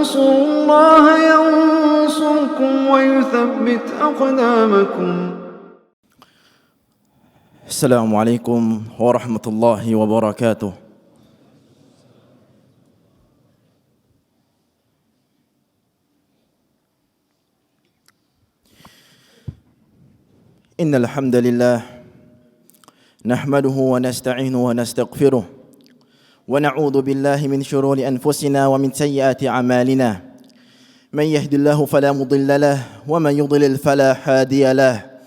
تنصروا الله ينصركم ويثبت أقدامكم. السلام عليكم ورحمة الله وبركاته. إن الحمد لله نحمده ونستعينه ونستغفره ونعوذ بالله من شرور أنفسنا ومن سيئات أعمالنا. من يهد الله فلا مضل له ومن يضلل فلا هادي له.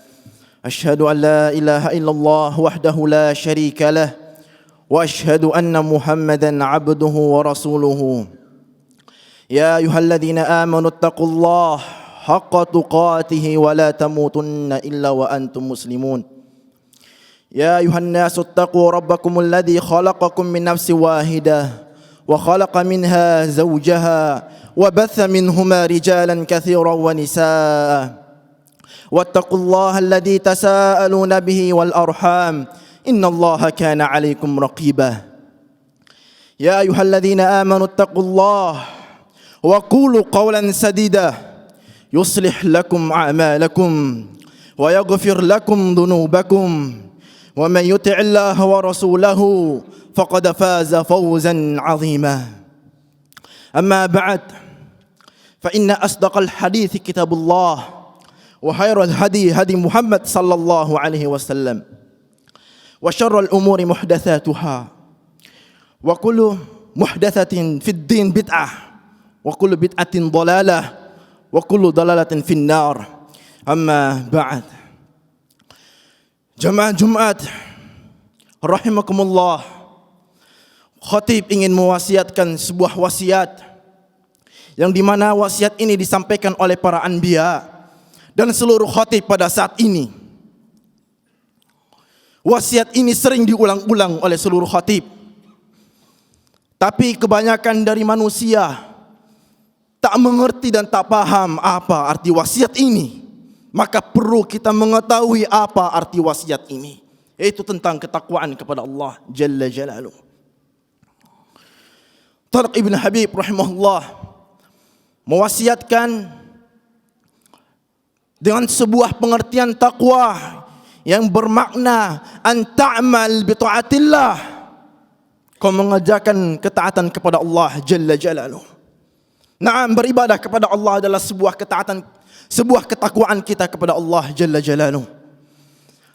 أشهد أن لا إله إلا الله وحده لا شريك له وأشهد أن محمدا عبده ورسوله. يا أيها الذين آمنوا اتقوا الله حق تقاته ولا تموتن إلا وأنتم مسلمون. يا أيها الناس اتقوا ربكم الذي خلقكم من نفس واحدة وخلق منها زوجها وبث منهما رجالا كثيرا ونساء واتقوا الله الذي تساءلون به والأرحام إن الله كان عليكم رقيبا. يا أيها الذين آمنوا اتقوا الله وقولوا قولا سديدا يصلح لكم أعمالكم ويغفر لكم ذنوبكم ومن يطع الله ورسوله فقد فاز فوزا عظيما. أما بعد فإن أصدق الحديث كتاب الله وخير الهدي هدي محمد صلى الله عليه وسلم وشر الأمور محدثاتها وكل محدثة في الدين بدعة وكل بدعة ضلالة wa kullu dalalatin finnar. Amma ba'd. Jamaah Jumat rahimakumullah, khatib ingin mewasiatkan sebuah wasiat yang dimana wasiat ini disampaikan oleh para anbiya dan seluruh khatib pada saat ini. Wasiat ini sering diulang-ulang oleh seluruh khatib, tapi kebanyakan dari manusia tak mengerti dan tak paham apa arti wasiat ini. Maka perlu kita mengetahui apa arti wasiat ini, yaitu tentang ketakwaan kepada Allah Jalla Jalaluh. Tariq Ibn Habib rahimahullah mewasiatkan dengan sebuah pengertian takwa yang bermakna an ta'mal bi ta'atillah, kau mengerjakan ketaatan kepada Allah Jalla Jalaluh. Naam, beribadah kepada Allah adalah sebuah ketaatan, sebuah ketakwaan kita kepada Allah Jalla Jalaluh.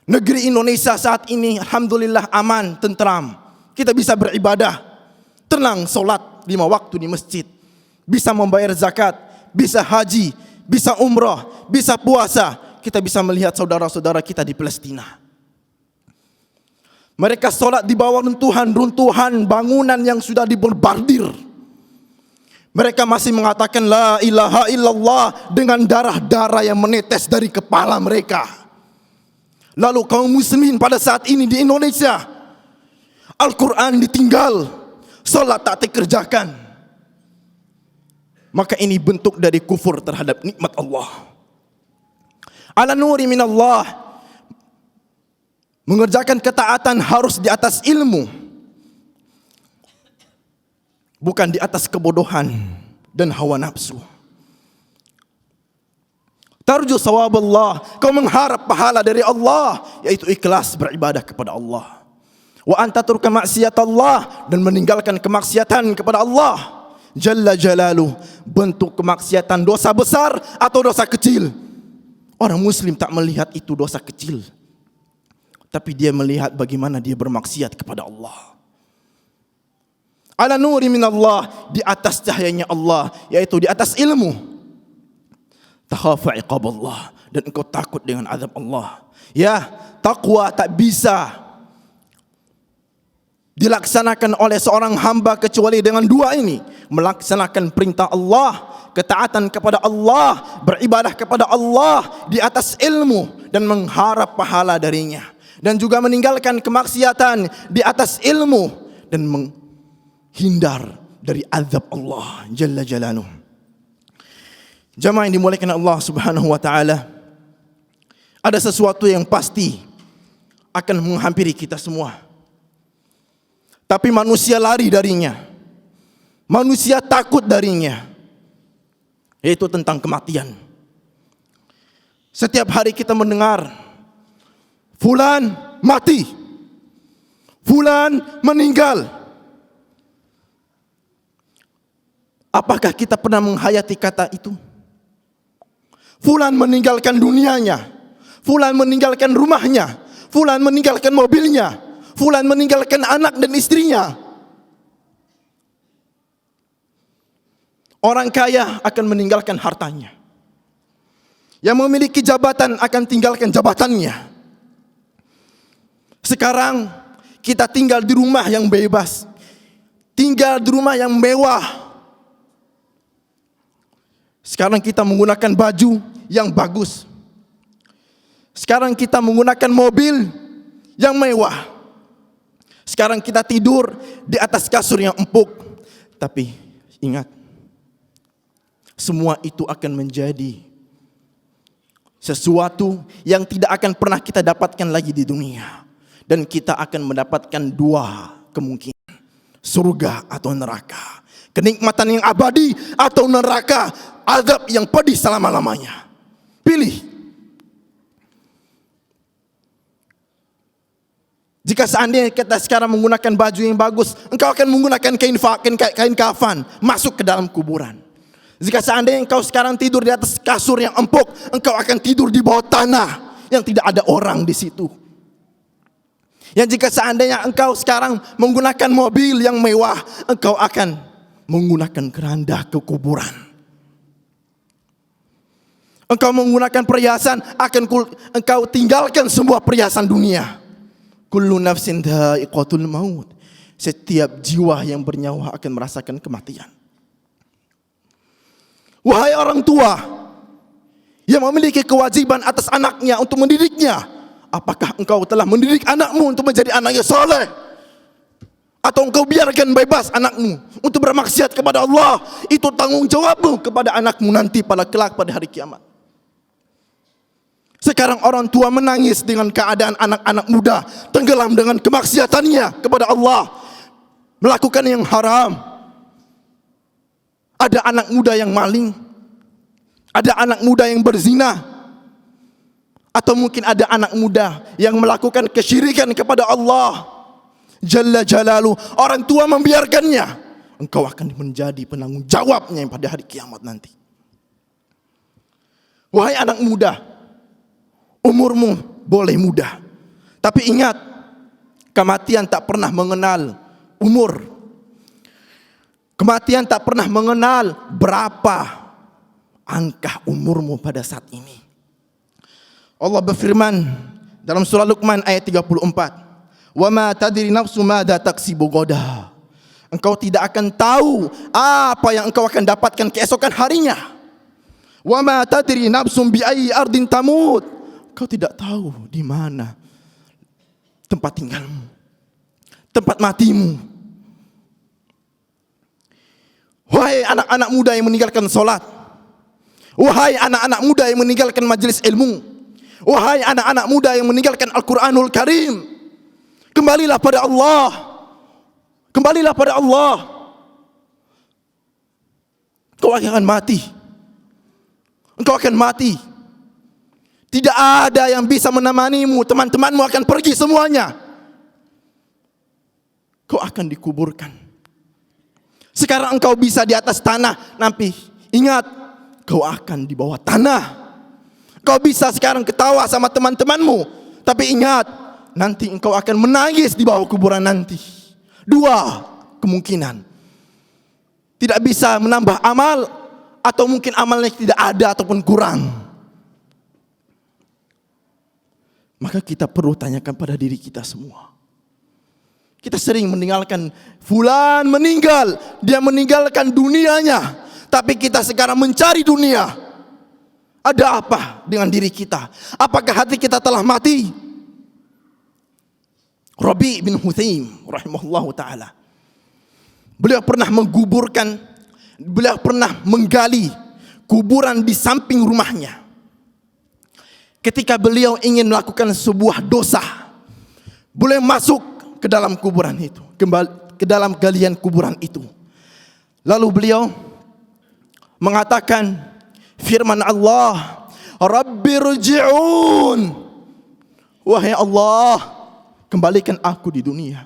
Negeri Indonesia saat ini alhamdulillah aman, tentram. Kita bisa beribadah, tenang, solat 5 waktu di masjid, bisa membayar zakat, bisa haji, bisa umrah, bisa puasa. Kita bisa melihat saudara-saudara kita di Palestina. Mereka solat di bawah runtuhan bangunan yang sudah dibombardir. Mereka masih mengatakan la ilaha illallah dengan darah-darah yang menetes dari kepala mereka. Lalu kaum muslimin pada saat ini di Indonesia, Al-Quran ditinggal, salat tak dikerjakan. Maka ini bentuk dari kufur terhadap nikmat Allah. Ala nuri minallah, mengerjakan ketaatan harus di atas ilmu, bukan di atas kebodohan dan hawa nafsu. Tarju sawab Allah, kau mengharap pahala dari Allah, yaitu ikhlas beribadah kepada Allah. Wa anta turka maksiat Allah, dan meninggalkan kemaksiatan kepada Allah Jalla Jalaluh. Bentuk kemaksiatan dosa besar atau dosa kecil, orang muslim tak melihat itu dosa kecil, tapi dia melihat bagaimana dia bermaksiat kepada Allah. Ala nuri minallah, di atas cahayanya Allah, yaitu di atas ilmu. Takhafa iqab Allah, dan engkau takut dengan azab Allah. Ya, takwa tak bisa dilaksanakan oleh seorang hamba kecuali dengan dua ini: melaksanakan perintah Allah, ketaatan kepada Allah, beribadah kepada Allah di atas ilmu dan mengharap pahala darinya, dan juga meninggalkan kemaksiatan di atas ilmu dan hindar dari azab Allah Jalla Jalaluh. Jamaah yang dimuliakan Allah Subhanahu wa taala, ada sesuatu yang pasti akan menghampiri kita semua, tapi manusia lari darinya, manusia takut darinya. yaitu tentang kematian. Setiap hari kita mendengar fulan mati, fulan meninggal. Apakah kita pernah menghayati kata itu? Fulan meninggalkan dunianya, fulan meninggalkan rumahnya, fulan meninggalkan mobilnya, fulan meninggalkan anak dan istrinya. Orang kaya akan meninggalkan hartanya. Yang memiliki jabatan akan tinggalkan jabatannya. Sekarang kita tinggal di rumah yang bebas, tinggal di rumah yang mewah. Sekarang kita menggunakan baju yang bagus. Sekarang kita menggunakan mobil yang mewah. Sekarang kita tidur di atas kasur yang empuk. Tapi ingat, semua itu akan menjadi sesuatu yang tidak akan pernah kita dapatkan lagi di dunia. Dan kita akan mendapatkan dua kemungkinan, surga atau neraka. Kenikmatan yang abadi atau neraka, azab yang pedih selama-lamanya. Pilih. Jika seandainya kita sekarang menggunakan baju yang bagus, engkau akan menggunakan kain kafan masuk ke dalam kuburan. Jika seandainya engkau sekarang tidur di atas kasur yang empuk, engkau akan tidur di bawah tanah yang tidak ada orang di situ. Yang jika seandainya engkau sekarang menggunakan mobil yang mewah, engkau akan menggunakan keranda ke kuburan. Engkau menggunakan perhiasan, engkau tinggalkan semua perhiasan dunia. Kullu nafsin dha'iqatul maut. Setiap jiwa yang bernyawa akan merasakan kematian. Wahai orang tua yang memiliki kewajiban atas anaknya untuk mendidiknya, apakah engkau telah mendidik anakmu untuk menjadi anak yang soleh? Atau engkau biarkan bebas anakmu untuk bermaksiat kepada Allah? Itu tanggung jawabmu kepada anakmu nanti kelak pada hari kiamat. Sekarang orang tua menangis dengan keadaan anak-anak muda tenggelam dengan kemaksiatannya kepada Allah, melakukan yang haram. Ada anak muda yang maling, ada anak muda yang berzina, atau mungkin ada anak muda yang melakukan kesyirikan kepada Allah Jalla Jalaluh. Orang tua membiarkannya. Engkau akan menjadi penanggung jawabnya pada hari kiamat nanti. Wahai anak muda, umurmu boleh muda, tapi ingat, kematian tak pernah mengenal umur. Kematian tak pernah mengenal berapa angka umurmu pada saat ini. Allah berfirman dalam surah Luqman ayat 34, "Wa ma tadri nafsu madza taksibu ghadan." Engkau tidak akan tahu apa yang engkau akan dapatkan keesokan harinya. "Wa ma tadri nafsum bi ayyi ardin tamut." Engkau tidak tahu di mana tempat tinggalmu, tempat matimu. Wahai anak-anak muda yang meninggalkan solat, wahai anak-anak muda yang meninggalkan majelis ilmu, wahai anak-anak muda yang meninggalkan Al-Quranul Karim, kembalilah pada Allah, kembalilah pada Allah. Engkau akan mati, engkau akan mati. Tidak ada yang bisa menemanimu, teman-temanmu akan pergi semuanya. Kau akan dikuburkan. Sekarang engkau bisa di atas tanah, nanti ingat, kau akan di bawah tanah. Kau bisa sekarang ketawa sama teman-temanmu, tapi ingat, nanti engkau akan menangis di bawah kuburan nanti. Dua kemungkinan. Tidak bisa menambah amal, atau mungkin amalnya tidak ada ataupun kurang. Maka kita perlu tanyakan pada diri kita semua. Kita sering meninggalkan fulan meninggal, dia meninggalkan dunianya, tapi kita sekarang mencari dunia. Ada apa dengan diri kita? Apakah hati kita telah mati? Rabi' bin Huthaim rahimahullahu ta'ala, beliau pernah menggali kuburan di samping rumahnya. Ketika beliau ingin melakukan sebuah dosa, beliau masuk ke dalam kuburan itu, ke dalam galian kuburan itu. Lalu beliau mengatakan firman Allah, Rabbirji'un, wahai Allah, kembalikan aku di dunia.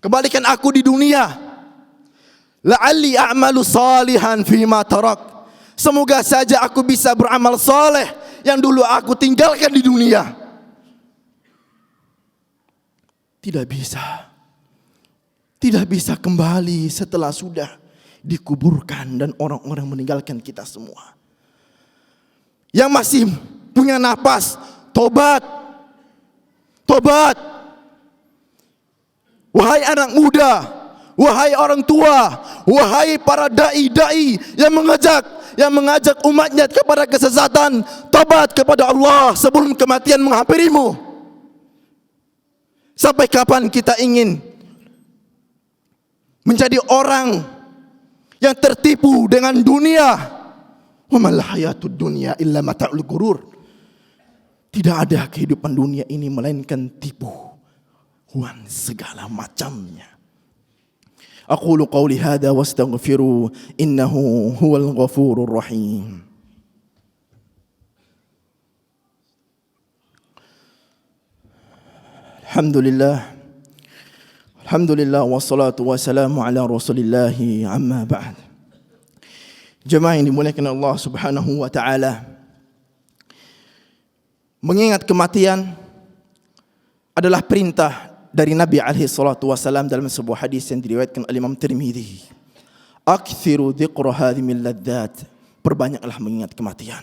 Kembalikan aku di dunia. La'alli a'malu salihan fima tarak. Semoga saja aku bisa beramal saleh yang dulu aku tinggalkan di dunia. Tidak bisa. Tidak bisa kembali setelah sudah dikuburkan dan orang-orang meninggalkan kita semua. Yang masih punya napas, tobat. Tobat. Wahai anak muda, wahai orang tua, wahai para dai-dai yang mengajak umatnya kepada kesesatan, tobat kepada Allah sebelum kematian menghampirimu. Sampai kapan kita ingin menjadi orang yang tertipu dengan dunia? Wa mal hayatud dunya illa mata'ul ghurur. Tidak ada kehidupan dunia ini melainkan tipuan segala macamnya. Aqulu qawli hadha wastaghfiru innahu huwal ghafurur rahim. Alhamdulillah wassalatu wassalamu ala Rasulillah amma ba'd. Jemaah yang dimuliakan Allah Subhanahu wa taala, mengingat kematian adalah perintah dari Nabi alaihi salatu wasallam dalam sebuah hadis yang diriwayatkan oleh Imam Tirmidzi. Akthiru dzikra hadhimil ladzat, perbanyaklah mengingat kematian.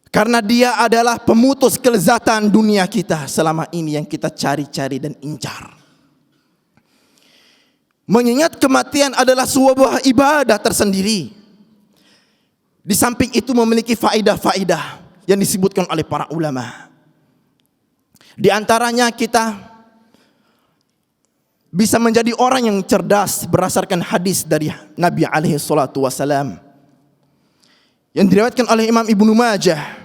Karena dia adalah pemutus kelezatan dunia kita selama ini yang kita cari-cari dan incar. Mengingat kematian adalah sebuah ibadah tersendiri. Di samping itu memiliki faidah-faidah yang disebutkan oleh para ulama. Di antaranya kita bisa menjadi orang yang cerdas berdasarkan hadis dari Nabi alaihi salatu wasalam yang diriwayatkan oleh Imam Ibnu Majah.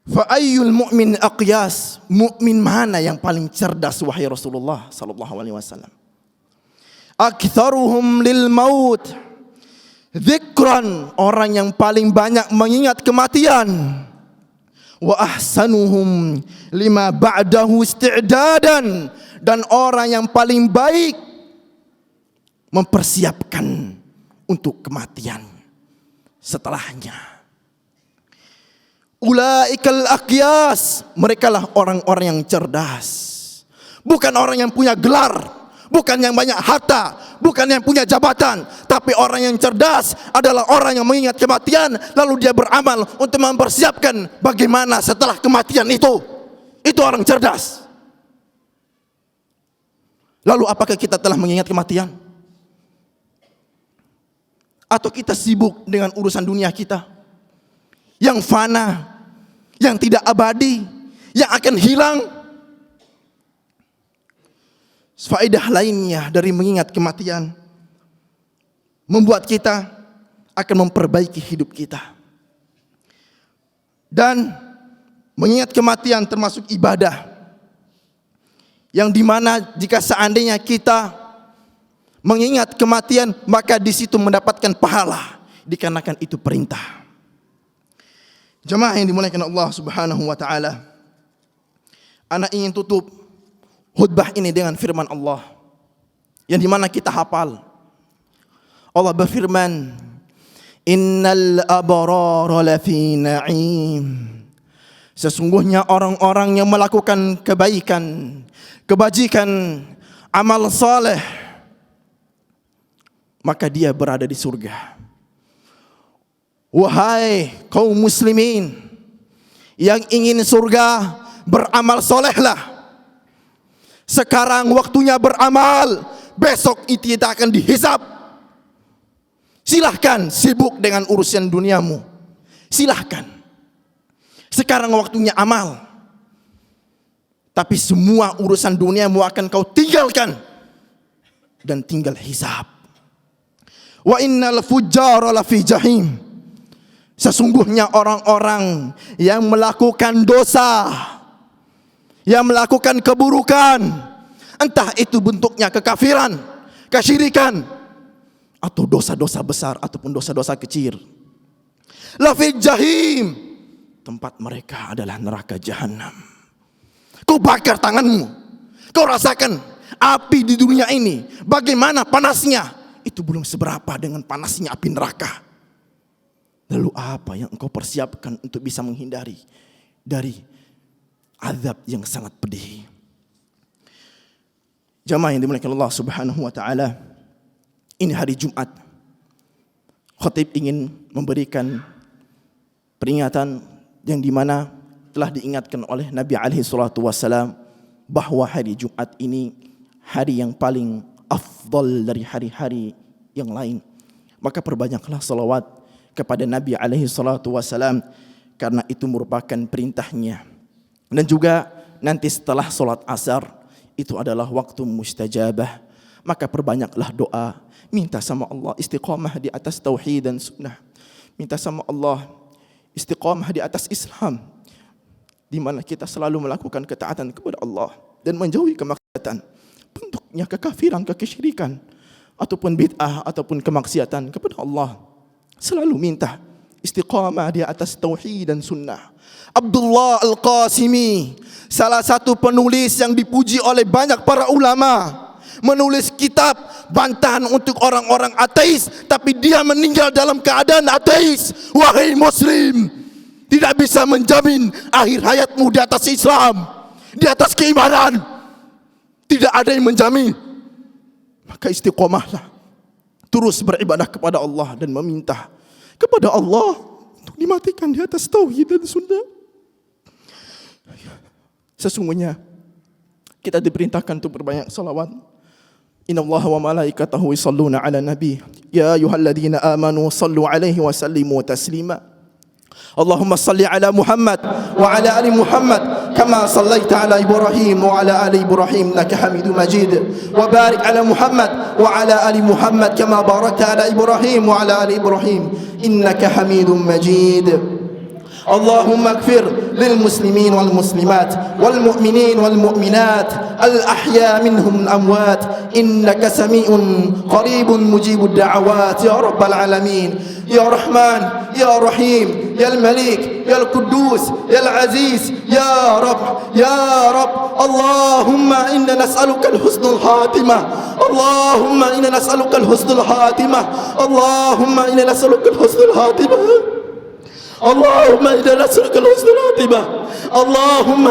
Fa ayyul mu'min aqyas, mukmin mana yang paling cerdas wahai Rasulullah sallallahu alaihi wasallam? Aktsaruhum lil maut dzikran, orang yang paling banyak mengingat kematian. Wa ahsanuhum lima ba'dahu isti'dadan, dan orang yang paling baik mempersiapkan untuk kematian setelahnya. Ulaikal aqyas, merekalah orang-orang yang cerdas, bukan orang yang punya gelar, bukan yang banyak harta, bukan yang punya jabatan, tapi orang yang cerdas adalah orang yang mengingat kematian lalu dia beramal untuk mempersiapkan bagaimana setelah kematian itu. Itu orang cerdas. Lalu apakah kita telah mengingat kematian? Atau kita sibuk dengan urusan dunia kita yang fana, yang tidak abadi, yang akan hilang? Faedah lainnya dari mengingat kematian membuat kita akan memperbaiki hidup kita. Dan mengingat kematian termasuk ibadah yang dimana jika seandainya kita mengingat kematian maka di situ mendapatkan pahala dikarenakan itu perintah. Jemaah yang dimuliakan Allah Subhanahu wa taala, ana ingin tutup khutbah ini dengan firman Allah yang dimana kita hafal. Allah berfirman, innal abrara lafi na'im, sesungguhnya orang-orang yang melakukan kebaikan, kebajikan, amal saleh, maka dia berada di surga. Wahai kaum muslimin yang ingin surga, beramal solehlah. Sekarang waktunya beramal, besok itu kita akan dihisab. Silahkan sibuk dengan urusan duniamu, silahkan. Sekarang waktunya amal. Tapi semua urusan duniamu akan kau tinggalkan dan tinggal hisab. Wa innal fujjara lafi jahim, sesungguhnya orang-orang yang melakukan dosa, yang melakukan keburukan, entah itu bentuknya kekafiran, kesyirikan, atau dosa-dosa besar ataupun dosa-dosa kecil. Lafil jahim, tempat mereka adalah neraka jahanam. Kau bakar tanganmu, kau rasakan api di dunia ini, bagaimana panasnya. Itu belum seberapa dengan panasnya api neraka. Lalu apa yang engkau persiapkan untuk bisa menghindari dari azab yang sangat pedih? Jamaah yang dimuliakan Allah Subhanahu wa taala, ini hari Jumat. Khatib ingin memberikan peringatan yang dimana telah diingatkan oleh Nabi alaihi salatu wassalam bahwa hari Jumat ini hari yang paling afdal dari hari-hari yang lain. Maka perbanyaklah salawat kepada Nabi alaihi salatu wassalam, karena itu merupakan perintahnya. Dan juga nanti setelah solat asar itu adalah waktu mustajabah. Maka perbanyaklah doa, minta sama Allah istiqamah di atas tauhid dan sunnah, minta sama Allah istiqamah di atas Islam, di mana kita selalu melakukan ketaatan kepada Allah dan menjauhi kemaksiatan, bentuknya kekafiran, kesyirikan, ataupun bid'ah ataupun kemaksiatan kepada Allah. Selalu minta istiqamah di atas tauhid dan sunnah. Abdullah Al-Qasimi, salah satu penulis yang dipuji oleh banyak para ulama, menulis kitab bantahan untuk orang-orang ateis, tapi dia meninggal dalam keadaan ateis. Wahai muslim, tidak bisa menjamin akhir hayatmu di atas Islam, di atas keimanan. Tidak ada yang menjamin. Maka istiqomahlah, terus beribadah kepada Allah dan meminta kepada Allah untuk dimatikan di atas tauhid dan sunnah. Sesungguhnya kita diperintahkan untuk berbanyak salawat. Inna Allah wa malaikatahu yusalluna ala nabi, ya ayyuhalladzina amanu sallu alaihi wa sallimu taslima. Allahumma salli ala Muhammad wa ala ali Muhammad kama sallaita ala Ibrahim wa ala ali Ibrahim innaka Hamidum Majid, wa barik ala Muhammad wa ala ali Muhammad kama barakta ala Ibrahim wa ala ali Ibrahim innaka Hamidum Majid. اللهم اغفر للمسلمين والمسلمات والمؤمنين والمؤمنات الأحياء منهم الأموات إنك سميع قريب مجيب الدعوات يا رب العالمين. يا رحمن يا رحيم يا الملك يا القدوس يا العزيز يا رب يا رب. اللهم إنا نسألك الحسن الخاتمة، اللهم إنا نسألك الحسن الخاتمة، اللهم إنا نسألك الحسن الخاتمة، اللهم إنا نسألك الحسن الخاتمة، اللهم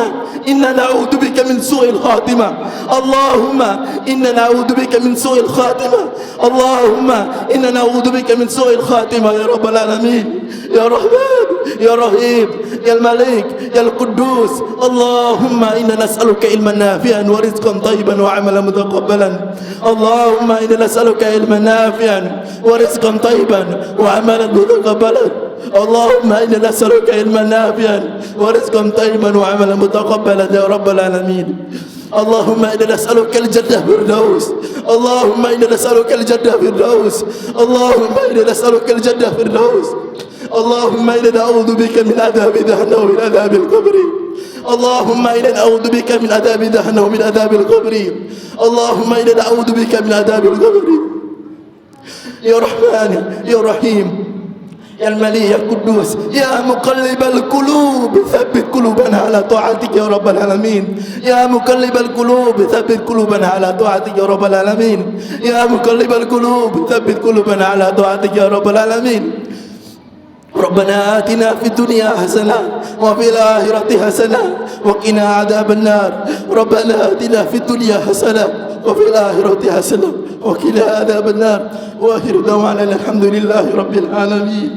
إنا نعوذ بك من سوء الخاتمة، اللهم إنا نعوذ بك من سوء الخاتمة، اللهم إنا نعوذ بك من سوء الخاتمة يا رب العالمين. يا رحمن يا رحيم يا الملك يا القدوس. اللهم إنا نسألك علما نافعا ورزقا طيبا وعملا متقبلا. اللهم إنا نسألك علما نافعا ورزقا طيبا وعملا متقبلا. اللهم إنا نسألك علما نافعا ورزقا طيبا وعملا متقبلا يا رب العالمين. اللهم إنا نسألك الجنة فردوس، اللهم إنا نسألك الجنة فردوس، اللهم إنا نسألك الجنة فردوس. اللهم إنا نعوذ بك من عذاب جهنم ومن عذاب القبر. اللهم إنا نعوذ بك من عذاب جهنم ومن عذاب القبر. اللهم إنا نعوذ بك من عذاب القبر. يا رحمن يا رحيم يا الملك يا القدوس يا مقلب القلوب ثبت قلوبنا على طاعتك يا رب العالمين. يا مقلب القلوب ثبت قلوبنا على طاعتك يا رب العالمين. يا مقلب القلوب ثبت قلوبنا على طاعتك يا رب العالمين. ربنا آتنا في الدنيا حسنة وفي الآخرة حسنة وقنا عذاب النار. ربنا آتنا في الدنيا حسنة وفي الآخرة حسنة وقنا عذاب النار. وآخر دعوانا الحمد لله رب العالمين.